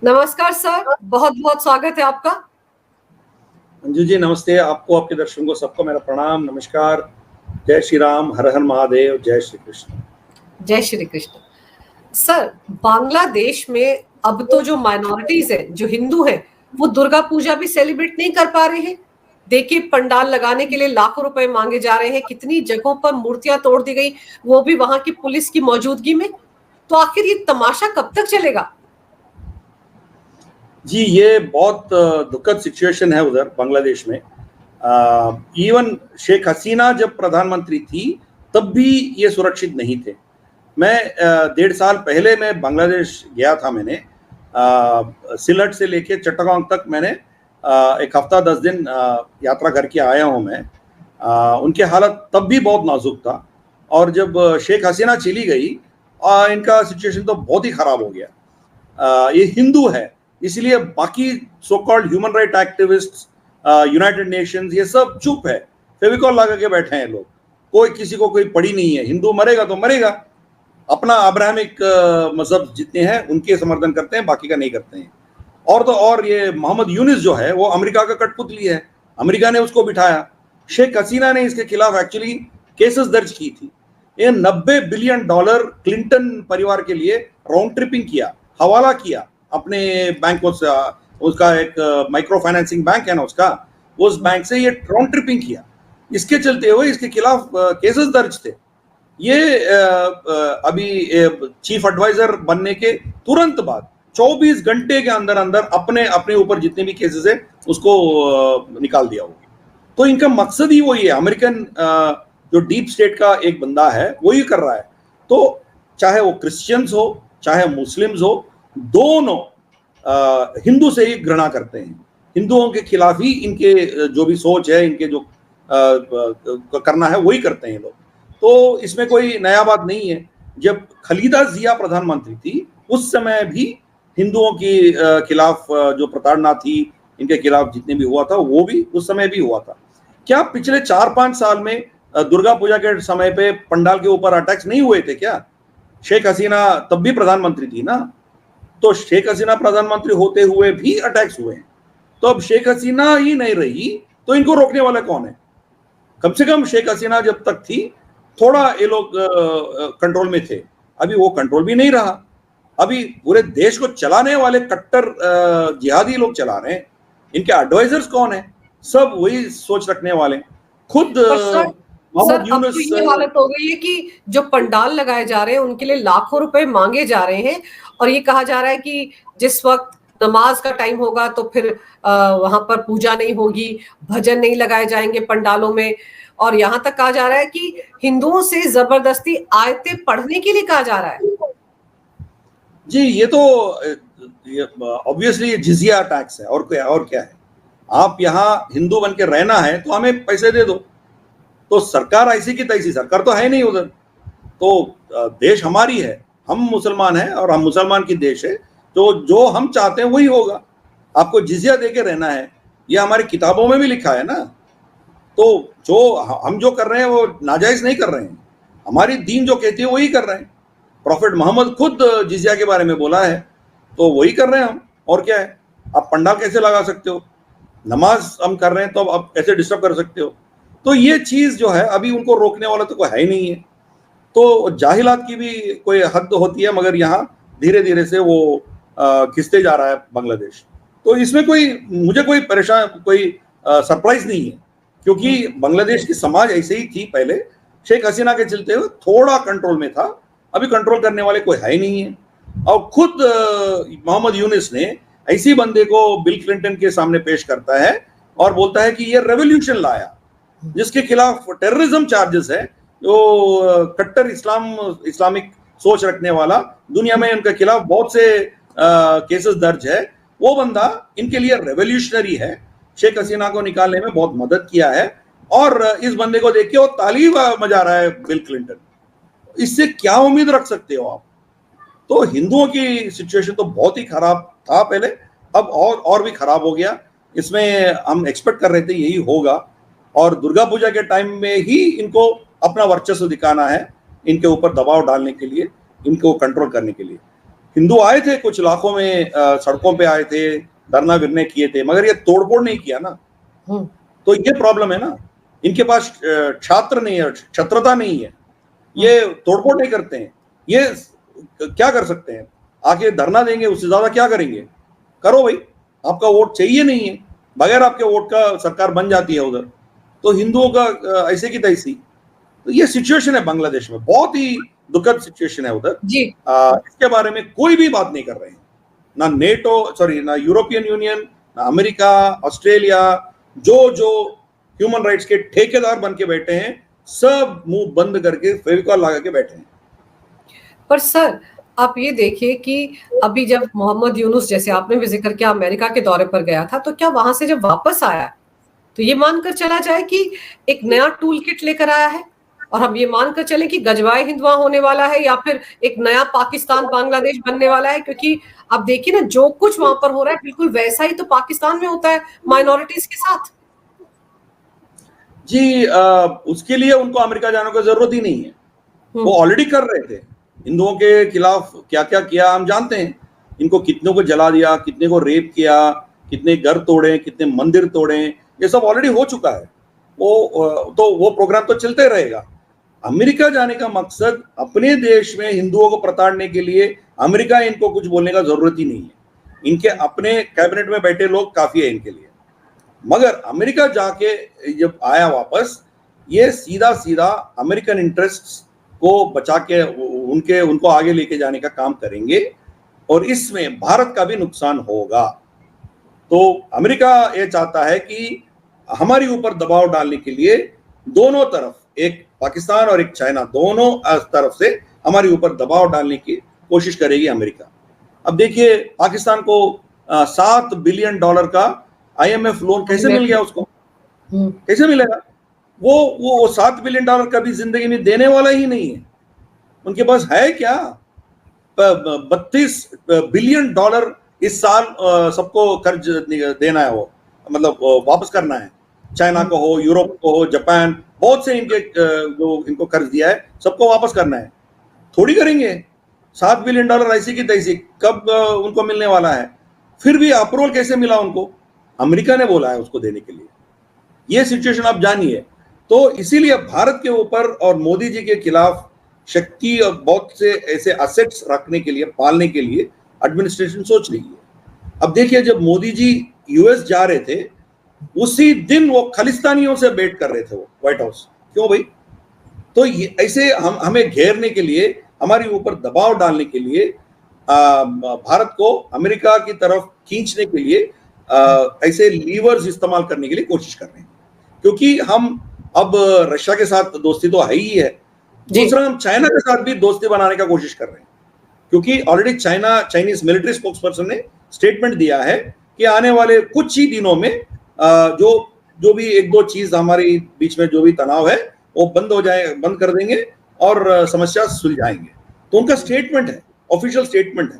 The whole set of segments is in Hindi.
नमस्कार सर, बहुत बहुत स्वागत है आपका। अंजू जी नमस्ते, आपको, आपके दर्शकों को सबको मेरा प्रणाम, नमस्कार। जय श्री राम, हर हर महादेव, जय श्री कृष्ण। जय श्री कृष्ण। सर, बांग्लादेश में अब तो जो माइनॉरिटीज है, जो हिंदू है, वो दुर्गा पूजा भी सेलिब्रेट नहीं कर पा रहे हैं। देखिए, पंडाल लगाने के लिए लाखों रुपए मांगे जा रहे हैं, कितनी जगहों पर मूर्तियां तोड़ दी गई, वो भी वहां की पुलिस की मौजूदगी में। तो आखिर ये तमाशा कब तक चलेगा? जी, ये बहुत दुखद सिचुएशन है उधर बांग्लादेश में। इवन शेख हसीना जब प्रधानमंत्री थी तब भी ये सुरक्षित नहीं थे। मैं 1.5 साल पहले मैं बांग्लादेश गया था। मैंने सिलट से लेके चट्टगांव तक मैंने 1 हफ्ता 10 दिन यात्रा करके आया हूँ मैं। उनके हालत तब भी बहुत नाजुक था, और जब शेख हसीना चली गई इनका सिचुएशन तो बहुत ही खराब हो गया। ये हिंदू है, इसलिए बाकी so called human right activist, United Nations, ये सब चुप है, फेविकॉल लगा के बैठे हैं लोग। कोई किसी को कोई पड़ी नहीं है। हिंदू मरेगा तो मरेगा, अपना अब्राहमिक मजहब जितने हैं उनके समर्थन करते हैं, बाकी का नहीं करते हैं। और तो और ये मोहम्मद यूनिस जो है वो अमेरिका का कठपुतली है, अमेरिका ने उसको बिठाया। शेख हसीना ने इसके खिलाफ एक्चुअली केसेस दर्ज की थी। ये $90 बिलियन क्लिंटन परिवार के लिए राउंड ट्रिपिंग किया, हवाला किया अपने बैंकों से। उसका एक माइक्रो फाइनेंसिंग बैंक है ना उसका, उस बैंक से ये राउंड ट्रिपिंग किया। इसके चलते हुए इसके खिलाफ केसेस दर्ज थे। ये अभी चीफ एडवाइजर बनने के तुरंत बाद 24 घंटे के अंदर अंदर अपने अपने ऊपर जितने भी केसेस है उसको निकाल दिया होगा। तो इनका मकसद ही वही है। अमेरिकन जो डीप स्टेट का एक बंदा है वही कर रहा है। तो चाहे वो क्रिश्चियंस हो चाहे मुस्लिम्स हो, दोनों हिंदू से ही घृणा करते हैं। हिंदुओं के खिलाफ ही इनके जो भी सोच है, इनके जो करना है वही करते हैं लोग। तो इसमें कोई नया बात नहीं है। जब खलीदा जिया प्रधानमंत्री थी उस समय भी हिंदुओं के खिलाफ जो प्रताड़ना थी, इनके खिलाफ जितने भी हुआ था वो भी उस समय भी हुआ था। क्या पिछले 4-5 साल में दुर्गा पूजा के समय पे पंडाल के ऊपर अटैक्स नहीं हुए थे क्या? शेख हसीना तब भी प्रधानमंत्री थी ना। तो शेख हसीना प्रधानमंत्री होते हुए भी अटैक्स हुए हैं। तो अब शेख हसीना ही नहीं रही तो इनको रोकने वाला कौन है? कम से कम शेख हसीना जब तक थी थोड़ा ये लोग कंट्रोल में थे। अभी वो कंट्रोल भी नहीं रहा। अभी पूरे देश को चलाने वाले कट्टर जिहादी लोग चला रहे हैं। इनके एडवाइजर्स कौन है? सब वही सोच रखने वाले। खुद सर, अब तो ये हालत हो गई है कि जो पंडाल लगाए जा रहे हैं उनके लिए लाखों रुपए मांगे जा रहे हैं, और ये कहा जा रहा है कि जिस वक्त नमाज का टाइम होगा तो फिर वहां पर पूजा नहीं होगी, भजन नहीं लगाए जाएंगे पंडालों में। और यहाँ तक कहा जा रहा है कि हिंदुओं से जबरदस्ती आयतें पढ़ने के लिए कहा जा रहा है। जी, ये तो ऑब्वियसली जिजिया टैक्स है, और क्या है। आप यहाँ हिंदू बन के रहना है तो हमें पैसे दे दो। तो सरकार ऐसी की तैसी सरकार तो है नहीं उधर। तो देश हमारी है, हम मुसलमान हैं और हम मुसलमान की देश है। तो जो हम चाहते हैं वही होगा। आपको जिजिया दे के रहना है, ये हमारी किताबों में भी लिखा है ना। तो जो हम जो कर रहे हैं वो नाजायज नहीं कर रहे हैं। हमारी दीन जो कहती है वही कर रहे हैं। प्रॉफिट मोहम्मद खुद जिजिया के बारे में बोला है, तो वही कर रहे हैं हम। और क्या है? आप पंडाल कैसे लगा सकते हो? नमाज हम कर रहे हैं तो आप कैसे डिस्टर्ब कर सकते हो? तो ये चीज जो है अभी उनको रोकने वाला तो कोई है ही नहीं है। तो जाहिलात की भी कोई हद होती है, मगर यहाँ धीरे धीरे से वो खिसते जा रहा है बांग्लादेश। तो इसमें मुझे कोई सरप्राइज नहीं है, क्योंकि बांग्लादेश की समाज ऐसे ही थी पहले। शेख हसीना के चलते हुए थोड़ा कंट्रोल में था, अभी कंट्रोल करने वाले कोई है ही नहीं है। और खुद मोहम्मद यूनिस ने ऐसी बंदे को बिल क्लिंटन के सामने पेश करता है और बोलता है कि ये रेवोल्यूशन लाया, जिसके खिलाफ टेररिज्म चार्जेस है। जो कट्टर इस्लामिक सोच रखने वाला, दुनिया में उनके खिलाफ बहुत से केसेस दर्ज है। वो बंदा इनके लिए रेवोल्यूशनरी है। शेख हसीना को निकालने में बहुत मदद किया है, और इस बंदे को देख के वो ताली बजा रहा है बिल क्लिंटन। इससे क्या उम्मीद रख सकते हो आप? तो हिंदुओं की सिचुएशन तो बहुत ही खराब था पहले, अब और भी खराब हो गया। इसमें हम एक्सपेक्ट कर रहे थे यही होगा, और दुर्गा पूजा के टाइम में ही इनको अपना वर्चस्व दिखाना है, इनके ऊपर दबाव डालने के लिए, इनको कंट्रोल करने के लिए। हिंदू आए थे कुछ इलाकों में, सड़कों पे आए थे, धरना विरने किए थे, मगर ये तोड़फोड़ नहीं किया ना। तो ये प्रॉब्लम है ना, इनके पास छात्र नहीं है, छत्रता नहीं है, ये तोड़फोड़ नहीं करते हैं। ये क्या कर सकते हैं, आके धरना देंगे, उससे ज्यादा क्या करेंगे? करो भाई, आपका वोट चाहिए नहीं है, बगैर आपके वोट का सरकार बन जाती है उधर, तो हिंदुओं का ऐसे की तैसी। तो ये सिचुएशन है बांग्लादेश में, बहुत ही दुखद सिचुएशन है उधर जी। इसके बारे में कोई भी बात नहीं कर रहे हैं, ना नेटो, सॉरी, ना यूरोपियन यूनियन, ना अमेरिका, ऑस्ट्रेलिया, जो ह्यूमन राइट्स के ठेकेदार बन के बैठे हैं, सब मुंह बंद करके फेविकॉल लगा के बैठे हैं। पर सर आप ये देखिए कि अभी जब मोहम्मद यूनुस, जैसे आपने भी जिक्र किया, अमेरिका के दौरे पर गया था, तो क्या वहां से जब वापस आया तो ये मानकर चला जाए कि एक नया टूल किट लेकर आया है, और हम ये मानकर चले कि गजवाए हिंदुआ होने वाला है, या फिर एक नया पाकिस्तान बांग्लादेश बनने वाला है? क्योंकि आप देखिए ना, जो कुछ वहां पर हो रहा है बिल्कुल वैसा ही तो पाकिस्तान में होता है माइनॉरिटीज के साथ। जी, उसके लिए उनको अमेरिका जाने की जरूरत ही नहीं है, वो ऑलरेडी कर रहे थे। हिंदुओं के खिलाफ क्या क्या किया हम जानते हैं, इनको कितनों को जला दिया, कितने को रेप किया, कितने घर तोड़े, कितने मंदिर तोड़े, ये सब ऑलरेडी हो चुका है। वो प्रोग्राम तो चलते रहेगा। अमेरिका जाने का मकसद अपने देश में हिंदुओं को प्रताड़ने के लिए, अमेरिका इनको कुछ बोलने का जरूरत ही नहीं है, इनके अपने कैबिनेट में बैठे लोग काफी है इनके लिए। मगर अमेरिका जाके जब आया वापस, ये सीधा सीधा अमेरिकन इंटरेस्ट्स को बचा के उनको आगे लेके जाने का काम करेंगे, और इसमें भारत का भी नुकसान होगा। तो अमेरिका ये चाहता है कि हमारे ऊपर दबाव डालने के लिए दोनों तरफ, एक पाकिस्तान और एक चाइना, दोनों तरफ से हमारे ऊपर दबाव डालने की कोशिश करेगी अमेरिका। अब देखिए, पाकिस्तान को $7 बिलियन का IMF लोन कैसे मिल गया उसको? कैसे मिलेगा? वो $7 बिलियन कभी जिंदगी में देने वाला ही नहीं है। उनके पास है क्या? $32 बिलियन इस साल सबको कर्ज देना है, वो मतलब वापस करना है। चाइना को हो, यूरोप को हो, जापान, बहुत से इनके जो इनको कर्ज दिया है सबको वापस करना है। थोड़ी करेंगे। $7 बिलियन ऐसी की तैसी कब उनको मिलने वाला है? फिर भी अप्रूवल कैसे मिला उनको? अमेरिका ने बोला है उसको देने के लिए। ये सिचुएशन आप जानिए। तो इसीलिए भारत के ऊपर और मोदी जी के खिलाफ शक्ति और बहुत से ऐसे असेट्स रखने के लिए, पालने के लिए एडमिनिस्ट्रेशन सोच रही है। अब देखिए, जब मोदी जी यूएस जा रहे थे, उसी दिन वो खालिस्तानियों से भेंट कर रहे थे, वो व्हाइट हाउस। क्यों भाई? तो ये ऐसे हमें घेरने के लिए, हमारे ऊपर दबाव डालने के लिए, भारत को अमेरिका की तरफ खींचने के लिए ऐसे लीवर्स इस्तेमाल करने के लिए कोशिश कर रहे हैं। क्योंकि हम अब रशिया के साथ दोस्ती तो है ही है, दूसरा हम चाइना के साथ भी दोस्ती बनाने का कोशिश कर रहे हैं। क्योंकि ऑलरेडी चाइनीज मिलिट्री स्पोक्सपर्सन ने स्टेटमेंट दिया है कि आने वाले कुछ ही दिनों में जो भी एक दो चीज हमारे बीच में जो भी तनाव है वो बंद कर देंगे और समस्या सुलझाएंगे। तो उनका स्टेटमेंट है, ऑफिशियल स्टेटमेंट है।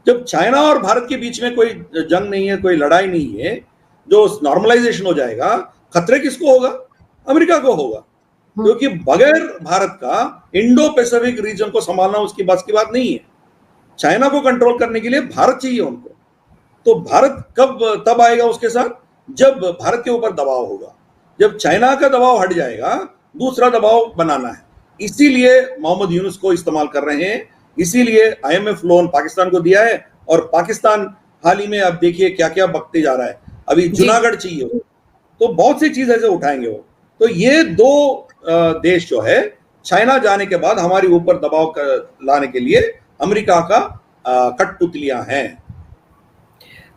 जब चाइना और भारत के बीच में कोई जंग नहीं है, कोई लड़ाई नहीं है, जो नॉर्मलाइजेशन हो जाएगा, खतरे किसको होगा? अमेरिका को होगा। क्योंकि बगैर भारत का इंडो पैसिफिक रीजन को संभालना उसकी बस की बात नहीं है। चाइना को कंट्रोल करने के लिए भारत चाहिए उनको। तो भारत तब आएगा उसके साथ जब भारत के ऊपर दबाव होगा। जब चाइना का दबाव हट जाएगा, दूसरा दबाव बनाना है। इसीलिए मोहम्मद यूनुस को इस्तेमाल कर रहे हैं, इसीलिए IMF लोन पाकिस्तान को दिया है। और पाकिस्तान हाल ही में अब देखिए क्या क्या बकते जा रहा है। अभी जूनागढ़ चाहिए, तो बहुत सी चीज ऐसे उठाएंगे वो। तो ये दो देश जो है, चाइना जाने के बाद हमारे ऊपर दबाव लाने के लिए अमेरिका का कठपुतलियां हैं।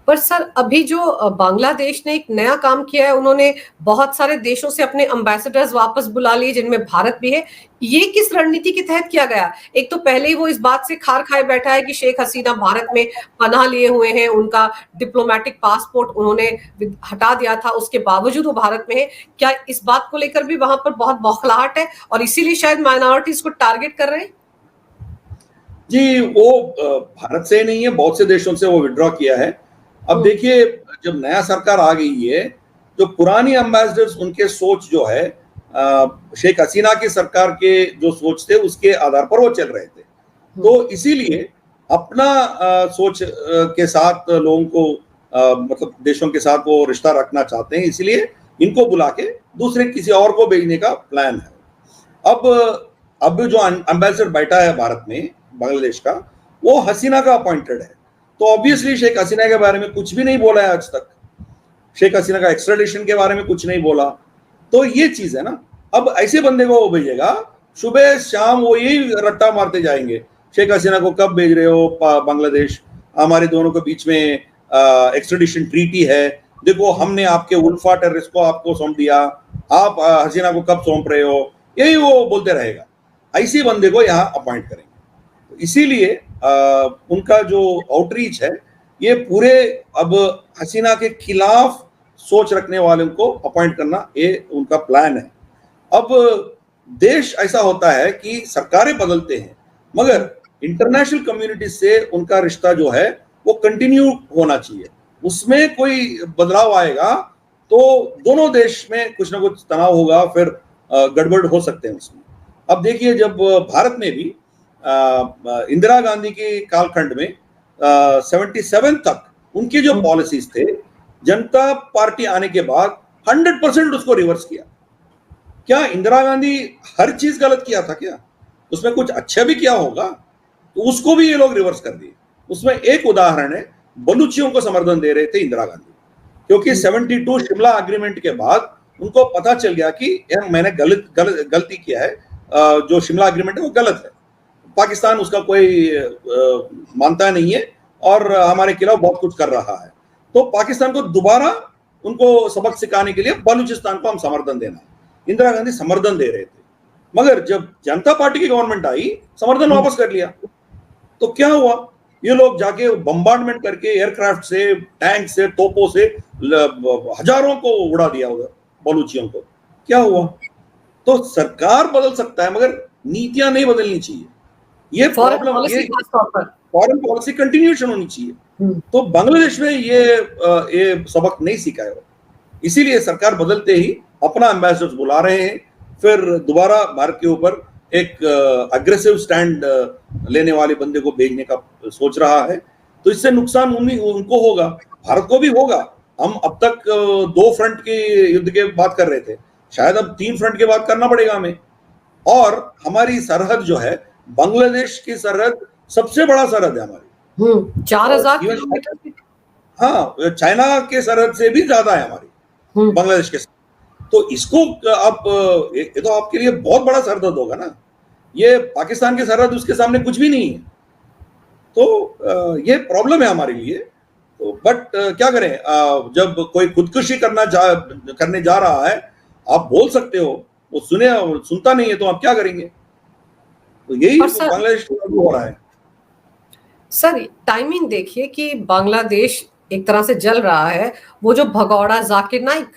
पर सर, अभी जो बांग्लादेश ने एक नया काम किया है, उन्होंने बहुत सारे देशों से अपने एम्बेसडर्स वापस बुला लिए, जिनमें भारत भी है। ये किस रणनीति के तहत किया गया? एक तो पहले ही वो इस बात से खार खाए बैठा है कि शेख हसीना भारत में पनाह लिए हुए हैं, उनका डिप्लोमेटिक पासपोर्ट उन्होंने हटा दिया था, उसके बावजूद वो भारत में है। क्या इस बात को लेकर भी वहां पर बहुत बौखलाहट है और इसीलिए शायद माइनॉरिटीज को टारगेट कर रहे हैं? जी, वो भारत से नहीं है, बहुत से देशों से वो विड्रॉ किया है। अब देखिए, जब नया सरकार आ गई है, जो पुरानी एम्बेसडर्स, उनके सोच जो है, शेख हसीना की सरकार के जो सोच थे उसके आधार पर वो चल रहे थे। तो इसीलिए अपना सोच के साथ लोगों को मतलब देशों के साथ वो रिश्ता रखना चाहते हैं, इसलिए इनको बुला के दूसरे किसी और को भेजने का प्लान है। अब जो एम्बेसडर बैठा है भारत में बांग्लादेश का, वो हसीना का अपॉइंटेड है। तो ऑब्वियसली शेख हसीना के बारे में कुछ भी नहीं बोला है आज तक, शेख हसीना का एक्स्ट्राडिशन के बारे में कुछ नहीं बोला। तो ये चीज है ना, अब ऐसे बंदे को वो भेजेगा, सुबह शाम वो यही रट्टा मारते जाएंगे, शेख हसीना को कब भेज रहे हो बांग्लादेश, हमारे दोनों के बीच में एक्स्ट्राडिशन ट्रीटी है, देखो हमने आपके उल्फा टेररिस्ट को आपको सौंप दिया, आप हसीना को कब सौंप रहे हो, यही वो बोलते रहेगा। ऐसे बंदे को यहाँ अपॉइंट करेंगे। इसीलिए उनका जो आउटरीच है ये पूरे अब हसीना के खिलाफ सोच रखने वालों को अपॉइंट करना, ये उनका प्लान है। अब देश ऐसा होता है कि सरकारें बदलते हैं, मगर इंटरनेशनल कम्युनिटी से उनका रिश्ता जो है वो कंटिन्यू होना चाहिए। उसमें कोई बदलाव आएगा तो दोनों देश में कुछ ना कुछ तनाव होगा, फिर गड़बड़ हो सकते हैं उसमें। अब देखिए, जब भारत में भी इंदिरा गांधी के कालखंड में 77 तक उनके जो पॉलिसीज थे, जनता पार्टी आने के बाद 100% उसको रिवर्स किया। क्या इंदिरा गांधी हर चीज गलत किया था क्या? उसमें कुछ अच्छा भी किया होगा, तो उसको भी ये लोग रिवर्स कर दिए। उसमें एक उदाहरण है, बलूचियों को समर्थन दे रहे थे इंदिरा गांधी, क्योंकि 72 शिमला एग्रीमेंट के बाद उनको पता चल गया कि यार मैंने गलती किया है, जो शिमला एग्रीमेंट है वो गलत है, पाकिस्तान उसका कोई मानता नहीं है और हमारे खिलाफ बहुत कुछ कर रहा है। तो पाकिस्तान को दोबारा उनको सबक सिखाने के लिए बलूचिस्तान को हम समर्थन देना, इंदिरा गांधी समर्थन दे रहे थे। मगर जब जनता पार्टी की गवर्नमेंट आई, समर्थन वापस कर लिया। तो क्या हुआ, ये लोग जाके बम्बार्डमेंट करके एयरक्राफ्ट से, टैंक से, तोपों से हजारों को उड़ा दिया उधर बलूचियों को। क्या हुआ? तो सरकार बदल सकता है मगर नीतियां नहीं बदलनी चाहिए। ये प्रॉब्लम, ये फॉरेन पॉलिसी कंटिन्यूएशन होनी चाहिए। तो बांग्लादेश में ये सबक नहीं सीखा है, इसीलिए सरकार बदलते ही अपना एम्बेसडर बुला रहे हैं, फिर दोबारा भारत के ऊपर एक अग्रेसिव स्टैंड लेने वाले बंदे को भेजने का सोच रहा है। तो इससे नुकसान उनको होगा, भारत को भी होगा। हम अब तक 2 फ्रंट के युद्ध के बात कर रहे थे, शायद अब 3 फ्रंट के बात करना पड़ेगा हमें। और हमारी सरहद जो है, बांग्लादेश की सरहद सबसे बड़ा सरहद है हमारी, 4000 किलोमीटर। हाँ, चाइना के सरहद से भी ज्यादा है हमारी बांग्लादेश के साथ। तो इसको आप, ये तो आपके लिए बहुत बड़ा सरहद होगा ना, ये पाकिस्तान की सरहद उसके सामने कुछ भी नहीं है। तो ये प्रॉब्लम है हमारे लिए। तो बट क्या करें, जब कोई खुदकुशी करने जा रहा है, आप बोल सकते हो, वो सुनता नहीं है, तो आप क्या करेंगे? तो यही बांग्लादेश हो रहा है। सर, टाइमिंग देखिए कि बांग्लादेश एक तरह से जल रहा है। वो जो भगौड़ा जाकिर नाइक,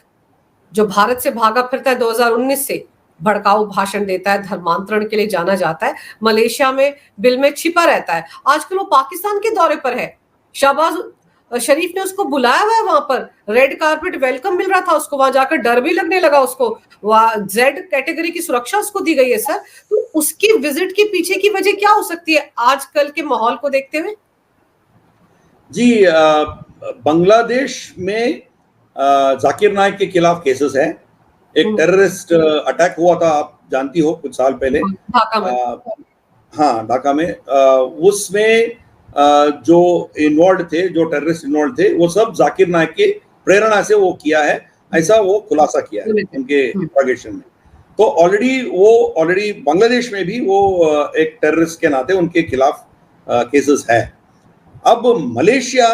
जो भारत से भागा फिरता है 2019 से, भड़काऊ भाषण देता है, धर्मांतरण के लिए जाना जाता है, मलेशिया में बिल में छिपा रहता है, आजकल वो पाकिस्तान के दौरे पर है। शहबाज शरीफ ने उसको बुलाया हुआ है, वहां पर रेड कारपेट वेलकम मिल रहा था उसको, वहां जाकर डर भी लगने लगा उसको, वहां जेड कैटेगरी की सुरक्षा उसको दी गई है। सर, तो उसकी विजिट के पीछे की वजह क्या हो सकती है आजकल के माहौल को देखते हुए? जी, बांग्लादेश में जाकिर नाइक के खिलाफ केसेस हैं। एक टेररिस्ट अटैक हुआ था, आप जानती हो, कुछ साल पहले ढाका में। हाँ, ढाका में। उसमें जो इन्वॉल्व थे, जो टेररिस्ट इन्वॉल्व थे, वो सब जाकिर नाइक के प्रेरणा से वो किया है, ऐसा वो खुलासा किया है उनके इंट्रोगेशन में। तो ऑलरेडी बांग्लादेश में भी वो एक टेररिस्ट के नाते उनके खिलाफ केसेस है। अब मलेशिया,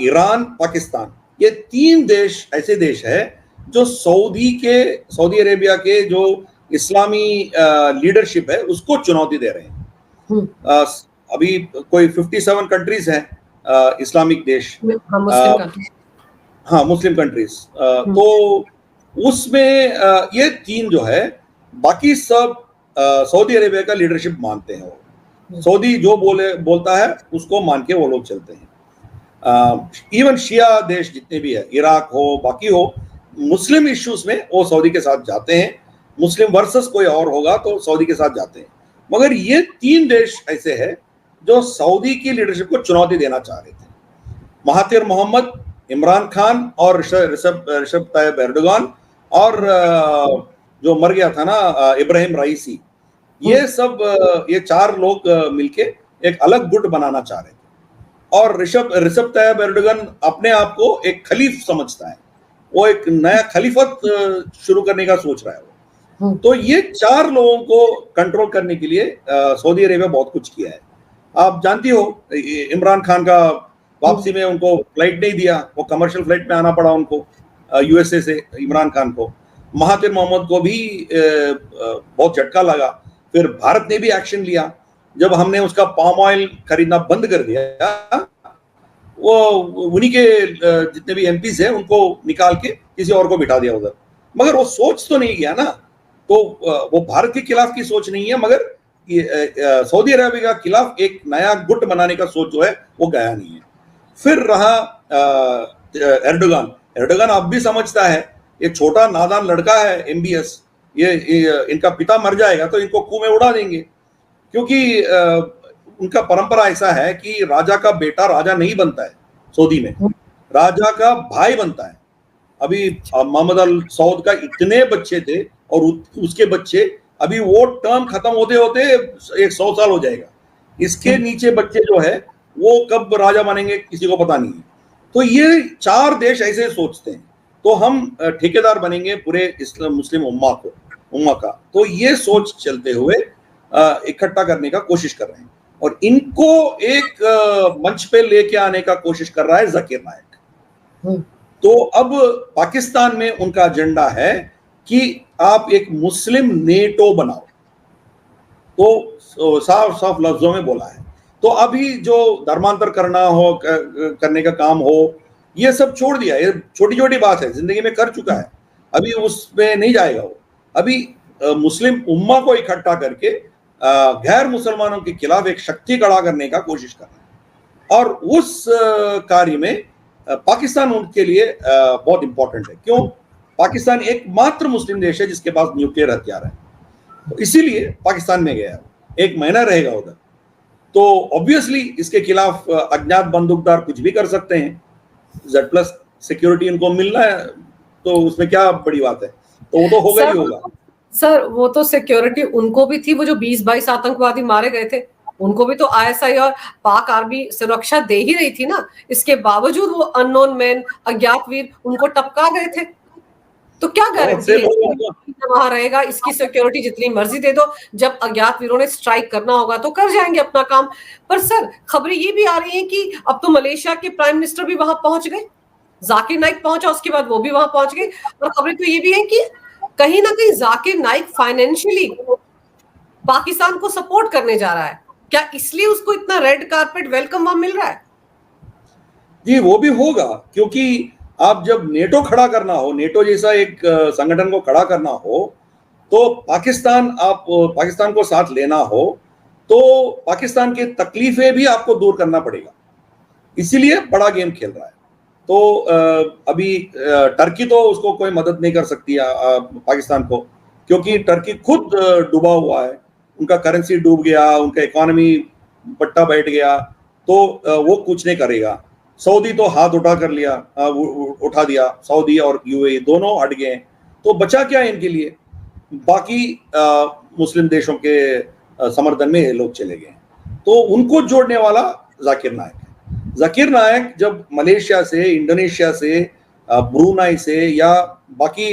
ईरान, पाकिस्तान, ये 3 देश ऐसे देश है जो सऊदी अरेबिया के जो इस्लामी लीडरशिप है उसको चुनौती दे रहे हैं। अभी कोई 57 कंट्रीज हैं इस्लामिक देश, हाँ, मुस्लिम कंट्रीज। तो उसमें ये 3 जो है, बाकी सब सऊदी अरेबिया का लीडरशिप मानते हैं। वो सऊदी जो बोलता है उसको मान के वो लोग चलते हैं। इवन शिया देश जितने भी है, इराक हो, बाकी हो, मुस्लिम इश्यूज में वो सऊदी के साथ जाते हैं। मुस्लिम वर्सेस कोई और होगा तो सऊदी के साथ जाते हैं। मगर ये 3 देश ऐसे हैं जो सऊदी की लीडरशिप को चुनौती देना चाह रहे थे। महातिर मोहम्मद, इमरान खान और ऋषभ ताय्यब एर्दोगान और जो मर गया था ना इब्राहिम राइसी, ये सब ये चार लोग मिलके एक अलग गुट बनाना चाह रहे थे। और ऋषभ ताय्यब एर्दोगान अपने आप को एक खलीफ समझता है, वो एक नया खलीफत शुरू करने का सोच रहा है वो। तो ये चार लोगों को कंट्रोल करने के लिए सऊदी अरेबिया बहुत कुछ किया है। आप जानती हो इमरान खान का वापसी में उनको फ्लाइट नहीं दिया, वो कमर्शियल फ्लाइट में आना पड़ा उनको यूएसए से इमरान खान को। महातिर मोहम्मद को भी बहुत झटका लगा। फिर भारत ने भी एक्शन लिया, जब हमने उसका पाम ऑयल खरीदना बंद कर दिया, वो उन्हीं के जितने भी एमपीज हैं उनको निकाल के किसी और को बिठा दिया उधर। मगर वो सोच तो नहीं गया ना, तो वो भारत के खिलाफ की सोच नहीं है, मगर सऊदी अरेबिया के खिलाफ एक नया गुट बनाने का सोच जो है वो गया नहीं है। फिर रहा एर्दोगान अब भी समझता है ये छोटा नादान लड़का है एमबीएस, ये इनका पिता मर जाएगा तो इनको कुएं में उड़ा देंगे, क्योंकि उनका परंपरा ऐसा है कि राजा का बेटा राजा नहीं बनता है सऊदी में, राजा का भाई बनता है। अभी मोहम्मद अल सऊद का इतने बच्चे थे और उसके बच्चे, अभी वो टर्म खत्म होते होते 100 साल हो जाएगा, इसके नीचे बच्चे जो है वो कब राजा बनेंगे किसी को पता नहीं है। तो ये चार देश ऐसे सोचते हैं, तो हम ठेकेदार बनेंगे पूरे इस्लाम मुस्लिम उम्मा का। तो ये सोच चलते हुए इकट्ठा करने का कोशिश कर रहे हैं, और इनको एक मंच पे लेके आने का कोशिश कर रहा है जाकिर नायक। तो अब पाकिस्तान में उनका एजेंडा है कि आप एक मुस्लिम नेटो बनाओ, तो साफ साफ लफ्जों में बोला है। तो अभी जो धर्मांतर करने का काम हो, ये सब छोड़ दिया, ये छोटी छोटी बात है, जिंदगी में कर चुका है, अभी उसमें नहीं जाएगा वो। अभी मुस्लिम उम्मा को इकट्ठा करके गैर मुसलमानों के खिलाफ एक शक्ति खड़ा करने का कोशिश कर रहा है, और उस कार्य में पाकिस्तान उनके लिए बहुत इंपॉर्टेंट है। क्यों? पाकिस्तान एकमात्र मुस्लिम देश है जिसके पास न्यूक्लियर हथियार है, तो इसीलिए पाकिस्तान में गया, 1 महीना रहेगा उधर। तो ऑब्वियसली इसके खिलाफ अज्ञात बंदूकदार कुछ भी कर सकते हैं, Z+ सिक्योरिटी इनको मिलना है, तो उसमें क्या बड़ी बात है, तो वो तो होगा ही होगा। सर वो तो सिक्योरिटी उनको भी थी, वो जो 20-22 आतंकवादी मारे गए थे उनको भी तो आईएसआई और पाक आर्मी सुरक्षा दे ही रही थी ना, इसके बावजूद वो अननोन मैन, अज्ञात वीर उनको टपका गए थे। तो क्या गारंटी है वहां रहेगा, इसकी सिक्योरिटी जितनी मर्जी दे दो, जब अज्ञात वीरों ने स्ट्राइक करना होगा तो कर जाएंगे अपना काम। पर सर खबरें ये भी आ रही हैं कि अब तो मलेशिया के प्राइम मिनिस्टर भी वहां पहुंच गए, जाकिर नाइक पहुंचा, उसके बाद वो भी वहां पहुंच गए। और खबरें तो ये भी है कि कहीं ना कहीं जाकिर नाइक फाइनेंशियली पाकिस्तान को सपोर्ट करने जा रहा है, क्या इसलिए उसको इतना रेड कारपेट वेलकम वहां मिल रहा है? जी वो भी होगा, क्योंकि आप जब नेटो खड़ा करना हो, नेटो जैसा एक संगठन को खड़ा करना हो, तो पाकिस्तान को साथ लेना हो, तो पाकिस्तान की तकलीफें भी आपको दूर करना पड़ेगा, इसीलिए बड़ा गेम खेल रहा है। तो अभी टर्की तो उसको कोई मदद नहीं कर सकती पाकिस्तान को, क्योंकि टर्की खुद डूबा हुआ है, उनका करेंसी डूब गया, उनका इकोनॉमी पट्टा बैठ गया, तो वो कुछ नहीं करेगा। सऊदी तो हाथ उठा दिया, सऊदी और यूएई दोनों हट गए, तो बचा क्या है इनके लिए? बाकी मुस्लिम देशों के समर्थन में ये लोग चले गए, तो उनको जोड़ने वाला जाकिर नायक है। जाकिर नायक जब मलेशिया से, इंडोनेशिया से, ब्रुनाई से या बाकी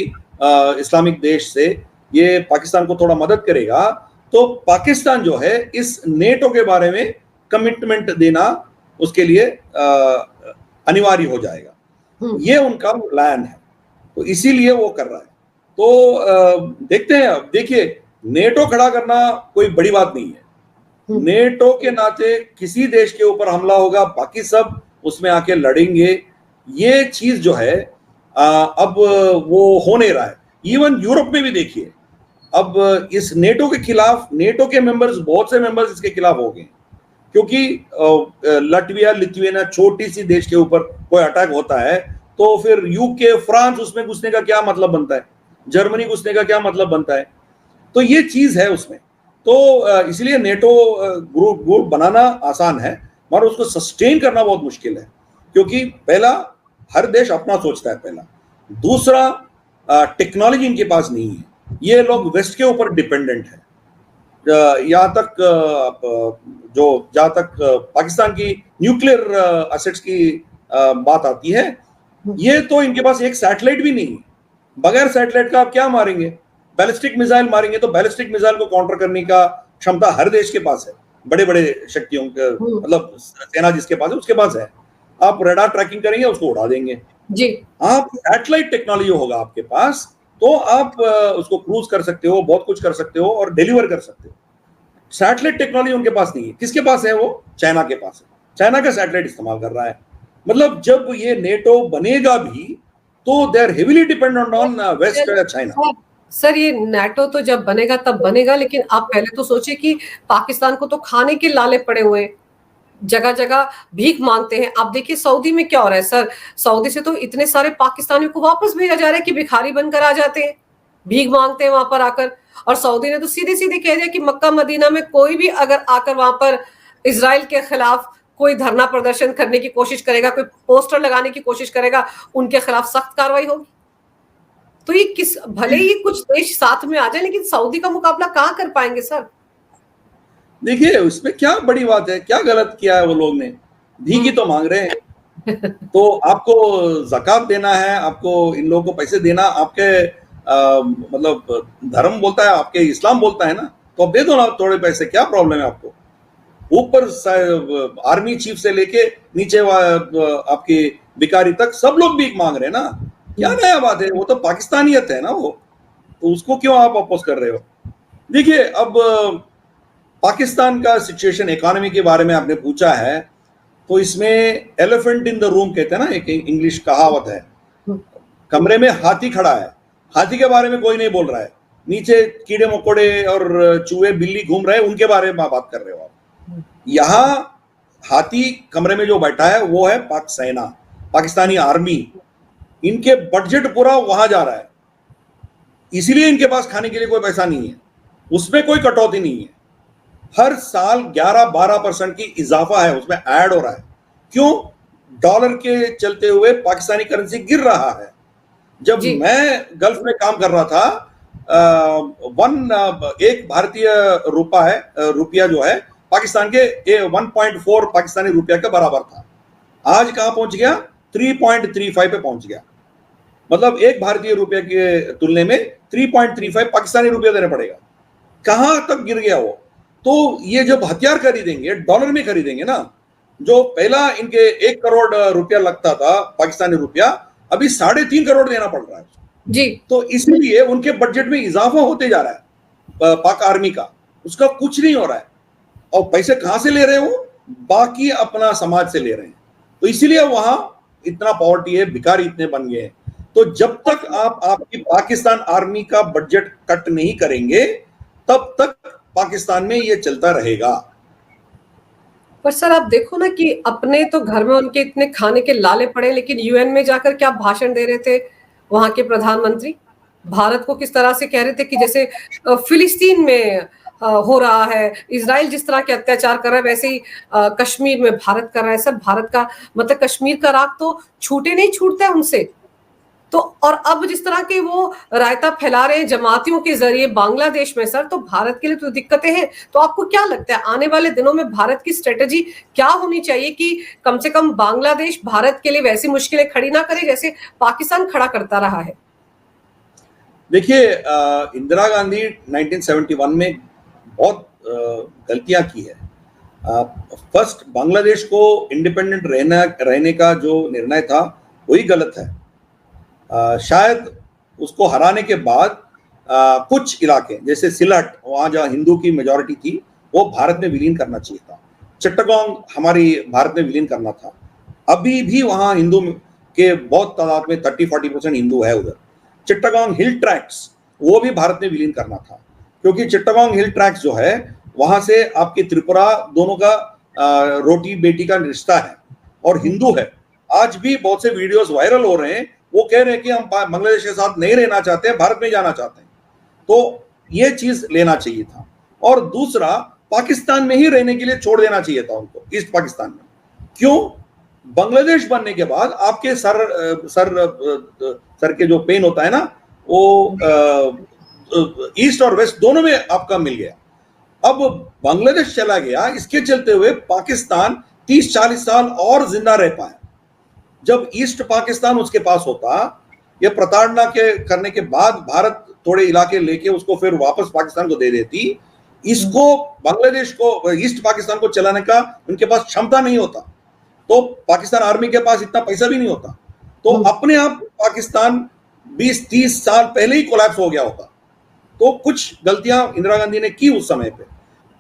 इस्लामिक देश से ये पाकिस्तान को थोड़ा मदद करेगा, तो पाकिस्तान जो है इस नेटो के बारे में कमिटमेंट देना उसके लिए अनिवार्य हो जाएगा। ये उनका प्लान है, तो इसीलिए वो कर रहा है। तो देखते हैं, अब देखिए नेटो खड़ा करना कोई बड़ी बात नहीं है, नेटो के नाते किसी देश के ऊपर हमला होगा, बाकी सब उसमें आके लड़ेंगे, ये चीज जो है अब वो हो नहीं रहा है। इवन यूरोप में भी देखिए, अब इस नेटो के खिलाफ, नेटो के मेंबर्स, बहुत से मेंबर्स इसके खिलाफ हो गए, क्योंकि लटविया, लिथुआनिया, छोटी सी देश के ऊपर कोई अटैक होता है तो फिर यूके, फ्रांस उसमें घुसने का क्या मतलब बनता है, जर्मनी घुसने का क्या मतलब बनता है? तो ये चीज है उसमें। तो इसलिए नेटो ग्रुप बनाना आसान है, मगर उसको सस्टेन करना बहुत मुश्किल है, क्योंकि पहला हर देश अपना सोचता है पहला, दूसरा टेक्नोलॉजी इनके पास नहीं है, ये लोग वेस्ट के ऊपर डिपेंडेंट है। यहाँ तक जो जहाँ तक पाकिस्तान की न्यूक्लियर असेट्स की बात आती है, ये तो इनके पास एक सैटेलाइट भी नहीं है। बगैर सैटेलाइट का आप क्या मारेंगे? बैलिस्टिक मिसाइल मारेंगे, तो बैलिस्टिक मिसाइल को काउंटर करने का क्षमता हर देश के पास है, बड़े बड़े शक्तियों के, मतलब सेना जिसके पास है उसके पास है। आप रडार ट्रैकिंग करेंगे, उसको उड़ा देंगे जी। आप सैटेलाइट टेक्नोलॉजी होगा आपके पास, तो आप उसको क्रूज कर सकते हो, बहुत कुछ कर सकते हो और डिलीवर कर सकते हो। सैटेलाइट टेक्नोलॉजी उनके पास नहीं है। किसके पास है? वो चाइना के पास है। चाइना का सैटेलाइट इस्तेमाल कर रहा है। मतलब जब ये नेटो बनेगा भी तो they are heavily dependent on west China. Sir ये नेटो तो जब बनेगा तब बनेगा, लेकिन आप पहले तो सोचिए कि पाकिस्तान को तो खाने के लाले पड़े हुए हैं, जगह जगह भीख मांगते हैं। आप देखिए सऊदी में क्या हो रहा है सर, सऊदी से तो इतने सारे पाकिस्तानियों को वापस भेजा जा रहा है कि भिखारी बनकर आ जाते हैं, भीख मांगते हैं वहां पर आकर। और सऊदी ने तो सीधे सीधे कह दिया कि मक्का मदीना में कोई भी अगर आकर वहां पर इजराइल के खिलाफ कोई धरना प्रदर्शन करने की कोशिश करेगा, कोई पोस्टर लगाने की कोशिश करेगा, उनके खिलाफ सख्त कार्रवाई होगी। तो ये किस, भले ही कुछ देश साथ में आ जाए, लेकिन सऊदी का मुकाबला कहां कर पाएंगे सर? देखिए उसमें क्या बड़ी बात है, क्या गलत किया है वो लोग ने? भीख ही तो मांग रहे हैं। तो आपको ज़कात देना है, आपको इन लोगों को पैसे देना, आपके मतलब धर्म बोलता है, आपके इस्लाम बोलता है ना, तो आप दे दो ना थोड़े पैसे, क्या प्रॉब्लम है आपको? ऊपर आर्मी चीफ से लेके नीचे आपके भिखारी तक सब लोग भीख मांग रहे हैं ना। क्या नया बात है? वो तो पाकिस्तानियत है ना वो, तो उसको क्यों आप अपोज कर रहे हो? देखिए अब पाकिस्तान का सिचुएशन, इकोनॉमी के बारे में आपने पूछा है, तो इसमें एलिफेंट इन द रूम कहते हैं ना, एक इंग्लिश कहावत है। कमरे में हाथी खड़ा है, हाथी के बारे में कोई नहीं बोल रहा है, नीचे कीड़े मकोड़े और चूहे बिल्ली घूम रहे हैं, उनके बारे में बात कर रहे हो आप। यहाँ हाथी कमरे में जो बैठा है वो है पाक सेना, पाकिस्तानी आर्मी। इनके बजट पूरा वहां जा रहा है, इसीलिए इनके पास खाने के लिए कोई पैसा नहीं है, उसमें कोई कटौती नहीं है। हर साल 11-12% की इजाफा है, उसमें ऐड हो रहा है। क्यों? डॉलर के चलते हुए पाकिस्तानी करेंसी गिर रहा है। जब मैं गल्फ में काम कर रहा था, एक भारतीय रुपया जो है पाकिस्तान के 1.4 पाकिस्तानी रुपया के बराबर था। आज कहां पहुंच गया? 3.35 पे पहुंच गया। मतलब एक भारतीय रुपये के तुलने में 3.35 पाकिस्तानी रुपया देना पड़ेगा। कहां तक गिर गया वो? तो ये जब हथियार खरीदेंगे डॉलर में खरीदेंगे ना, जो पहला इनके 1 करोड़ रुपया लगता था पाकिस्तानी रुपया, अभी 3.5 करोड़ देना पड़ रहा है जी। तो इसलिए उनके बजट में इजाफा होते जा रहा है पाक आर्मी का, उसका कुछ नहीं हो रहा है। और पैसे कहां से ले रहे हो? बाकी अपना समाज से ले रहे हैं। तो इसीलिए वहां इतना पॉवर्टी है, भिखारी इतने बन गए हैं। तो जब तक आप आपकी पाकिस्तान आर्मी का बजट कट नहीं करेंगे, तब तक पाकिस्तान में ये चलता रहेगा। पर सर आप देखो ना कि अपने तो घर में उनके इतने खाने के लाले पड़े, लेकिन यूएन में जाकर क्या भाषण दे रहे थे वहां के प्रधानमंत्री? भारत को किस तरह से कह रहे थे कि जैसे फिलिस्तीन में हो रहा है, इजराइल जिस तरह के अत्याचार कर रहा है, वैसे ही कश्मीर में भारत कर रहा है। सर भारत का मतलब कश्मीर का राग तो छूटे नहीं छूटता है उनसे। तो और अब जिस तरह के वो रायता फैला रहे हैं जमातियों के जरिए बांग्लादेश में सर, तो भारत के लिए तो दिक्कतें हैं। तो आपको क्या लगता है आने वाले दिनों में भारत की स्ट्रेटेजी क्या होनी चाहिए कि कम से कम बांग्लादेश भारत के लिए वैसी मुश्किलें खड़ी ना करे जैसे पाकिस्तान खड़ा करता रहा है? देखिए इंदिरा गांधी 1971 में बहुत गलतियां की है। फर्स्ट बांग्लादेश को इंडिपेंडेंट रहने का जो निर्णय था वही गलत है। शायद उसको हराने के बाद कुछ इलाके जैसे सिलट, वहाँ जहाँ हिंदू की मेजॉरिटी थी, वो भारत में विलीन करना चाहिए था। चिट्टागोंग हमारी भारत में विलीन करना था। अभी भी वहाँ हिंदू के बहुत तादाद में 30-40% हिंदू है उधर। चिट्टागोंग हिल ट्रैक्ट्स वो भी भारत में विलीन करना था, क्योंकि चिट्टागोंग हिल ट्रैक्ट्स जो है वहाँ से आपकी त्रिपुरा दोनों का रोटी बेटी का रिश्ता है और हिंदू है। आज भी बहुत से वीडियोस वायरल हो रहे हैं, वो कह रहे हैं कि हम बांग्लादेश के साथ नहीं रहना चाहते हैं, भारत में जाना चाहते हैं। तो ये चीज लेना चाहिए था। और दूसरा पाकिस्तान में ही रहने के लिए छोड़ देना चाहिए था उनको, ईस्ट पाकिस्तान में। क्यों? बांग्लादेश बनने के बाद आपके सर के जो पेन होता है ना, वो ईस्ट और वेस्ट दोनों में आपका मिल गया। अब बांग्लादेश चला गया, इसके चलते हुए पाकिस्तान 30-40 साल और जिंदा रह पाया। जब ईस्ट पाकिस्तान उसके पास होता, ये प्रताड़ना के करने के बाद भारत थोड़े इलाके लेके उसको फिर वापस पाकिस्तान को दे देती, इसको बांग्लादेश को, ईस्ट पाकिस्तान को चलाने का उनके पास क्षमता नहीं होता, तो पाकिस्तान आर्मी के पास इतना पैसा भी नहीं होता, तो अपने आप पाकिस्तान 20-30 साल पहले ही कोलैप्स हो गया होता। तो कुछ गलतियां इंदिरा गांधी ने की उस समय पे।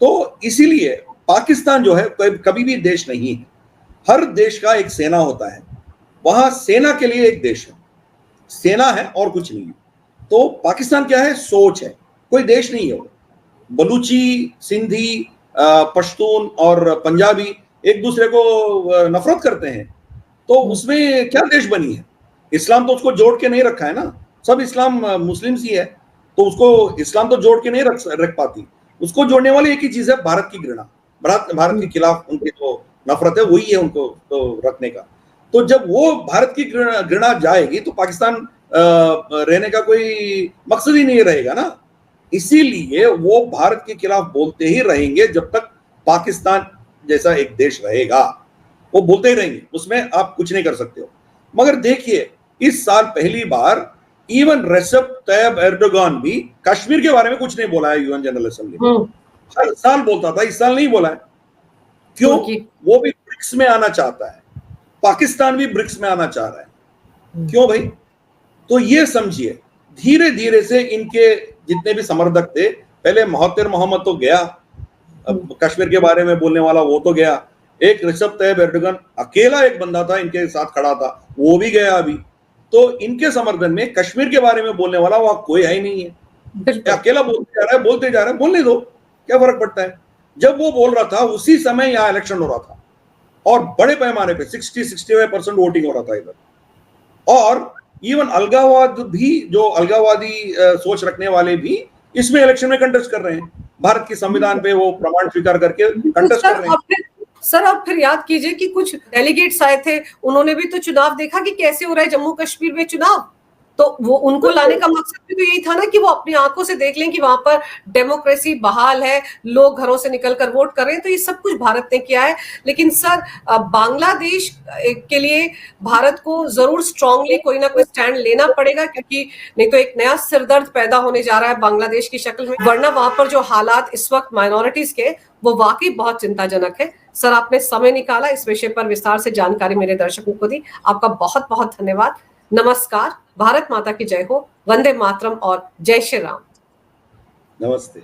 तो इसीलिए पाकिस्तान जो है कभी भी देश नहीं है। हर देश का एक सेना होता है, वहां सेना के लिए एक देश है, सेना है और कुछ नहीं है। तो पाकिस्तान क्या है? सोच है, कोई देश नहीं है वो। बलूची, सिंधी, पश्तून और पंजाबी एक दूसरे को नफरत करते हैं, तो उसमें क्या देश बनी है? इस्लाम तो उसको जोड़ के नहीं रखा है ना, सब इस्लाम मुस्लिम्स ही है, तो उसको इस्लाम तो जोड़ के नहीं रख पाती। उसको जोड़ने वाली एक ही चीज है, भारत की घृणा, भारत के खिलाफ उनकी जो नफरत है वही है उनको तो रखने का। तो जब वो भारत की घृणा जाएगी तो पाकिस्तान रहने का कोई मकसद ही नहीं रहेगा ना। इसीलिए वो भारत के खिलाफ बोलते ही रहेंगे जब तक पाकिस्तान जैसा एक देश रहेगा, वो बोलते ही रहेंगे, उसमें आप कुछ नहीं कर सकते हो। मगर देखिए, इस साल पहली बार इवन रेसेप तैयब एर्दोगान भी कश्मीर के बारे में कुछ नहीं बोला है यूएन जनरल असेंबली में। हर साल बोलता था, इस साल नहीं बोला है। क्यों? वो भी ब्रिक्स में आना चाहता है, पाकिस्तान भी ब्रिक्स में आना चाह रहा है। क्यों भाई? तो ये समझिए, धीरे धीरे से इनके जितने भी समर्थक थे, पहले महातिर मोहम्मद तो गया, कश्मीर के बारे में बोलने वाला वो तो गया, एक रेसेप तैयब एर्दोगान अकेला एक बंदा था इनके साथ खड़ा था, वो भी गया अभी। तो इनके समर्थन में कश्मीर के बारे में बोलने वाला वहां कोई है ही नहीं है, अकेला बोलते जा रहा है, बोलने दो, क्या फर्क पड़ता है। जब वो बोल रहा था उसी समय यहाँ इलेक्शन हो रहा था और बड़े पैमाने पे 60-65% वोटिंग हो रहा था इधर। और इवन अलगाववाद भी, जो अलगाववादी सोच रखने वाले भी इसमें इलेक्शन में कंटेस्ट कर रहे हैं, भारत के संविधान पे वो प्रमाण स्वीकार करके कंटेस्ट कर रहे हैं। सर अब फिर याद कीजिए कि कुछ डेलीगेट्स आए थे, उन्होंने भी तो चुनाव देखा कि कैसे हो रहा है जम्मू कश्मीर में चुनाव, तो वो उनको लाने का मकसद भी तो यही था ना कि वो अपनी आंखों से देख लें कि वहां पर डेमोक्रेसी बहाल है, लोग घरों से निकलकर वोट कर रहे हैं। तो ये सब कुछ भारत ने किया है। लेकिन सर बांग्लादेश के लिए भारत को जरूर स्ट्रांगली कोई ना कोई स्टैंड लेना पड़ेगा, क्योंकि नहीं तो एक नया सिरदर्द पैदा होने जा रहा है बांग्लादेश की शक्ल में। वरना वहां पर जो हालात इस वक्त माइनॉरिटीज के, वो वाकई बहुत चिंताजनक है। सर आपने समय निकाला, इस विषय पर विस्तार से जानकारी मेरे दर्शकों को दी, आपका बहुत बहुत धन्यवाद। नमस्कार, भारत माता की जय हो, वंदे मातरम और जय श्री राम। नमस्ते।